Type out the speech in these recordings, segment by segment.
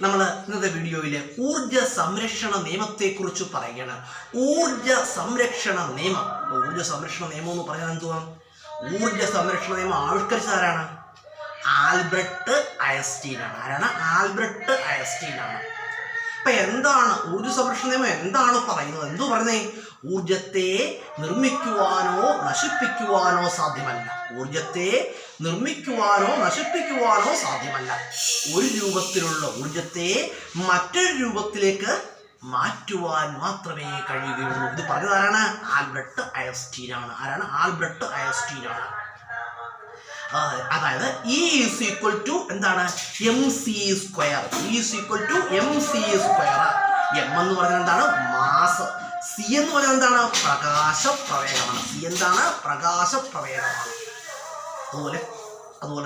നമ്മൾ ഇന്നത്തെ വീഡിയോയിൽ ഊർജ സംരക്ഷണ നിയമത്തെക്കുറിച്ച് പറയുകയാണ്. ഊർജ സംരക്ഷണ നിയമം എന്ന് പറഞ്ഞാൽ എന്തുവാ? ഊർജ സംരക്ഷണ നിയമം ആവിഷ്കരിച്ചതാരാണ്? ആൽബർട്ട് ഐൻസ്റ്റീൻ ആണ്. ആരാണ്? ആൽബർട്ട് ഐൻസ്റ്റീൻ ആണ്. അപ്പൊ എന്താണ് ഊർജ സംരക്ഷണ നിയമം? എന്താണ് പറയുന്നത്? എന്തോ പറയുന്നേ? ഊർജത്തെ നിർമ്മിക്കുവാനോ നശിപ്പിക്കുവാനോ സാധ്യമല്ല. ഊർജത്തെ നിർമ്മിക്കുവാനോ നശിപ്പിക്കുവാനോ സാധ്യമല്ല. ഒരു രൂപത്തിലുള്ള ഊർജത്തെ മറ്റൊരു രൂപത്തിലേക്ക് മാറ്റുവാൻ മാത്രമേ കഴിയുകയുള്ളൂ. ഇത് പറഞ്ഞതാരാണ്? ആൽബർട്ട് ഐൻസ്റ്റീൻ ആണ്. ആരാണ്? ആൽബർട്ട് ഐൻസ്റ്റീൻ ആണ്. അതായത് E = എന്താണ്? mc². E = mc². m എന്ന് പറഞ്ഞാൽ എന്താണ്? മാസ്. c എന്ന് പറഞ്ഞാൽ എന്താണ്? പ്രകാശപ്രവേഗമാണ്. c എന്താണ്? പ്രകാശപ്രവേഗമാണ്. അതുപോലെ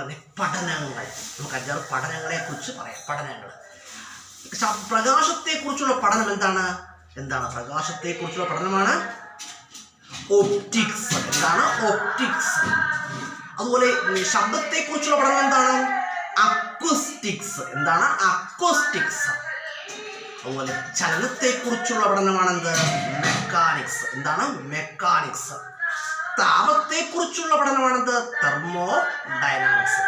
തന്നെ പഠനങ്ങൾ. നമുക്ക് 5-6 പഠനങ്ങളെ കുറിച്ച് പറയാം. പഠനങ്ങൾ. പ്രകാശത്തെക്കുറിച്ചുള്ള പഠനം എന്താണ്? പ്രകാശത്തെക്കുറിച്ചുള്ള പഠനമാണ് ഒപ്റ്റിക്സ്. എന്താണ്? ഒപ്റ്റിക്സ്. അതുപോലെ ശബ്ദത്തെക്കുറിച്ചുള്ള പഠനം എന്താണ്? അക്വസ്റ്റിക്സ്. എന്താണ്? അക്വസ്റ്റിക്സ്. അതുപോലെ ചലനത്തെക്കുറിച്ചുള്ള പഠനമാണ് മെക്കാനിക്സ്. എന്താണ്? മെക്കാനിക്സ്. താപത്തെക്കുറിച്ചുള്ള പഠനമാണെന്ത്? തെർമോഡൈനാമിക്സ്.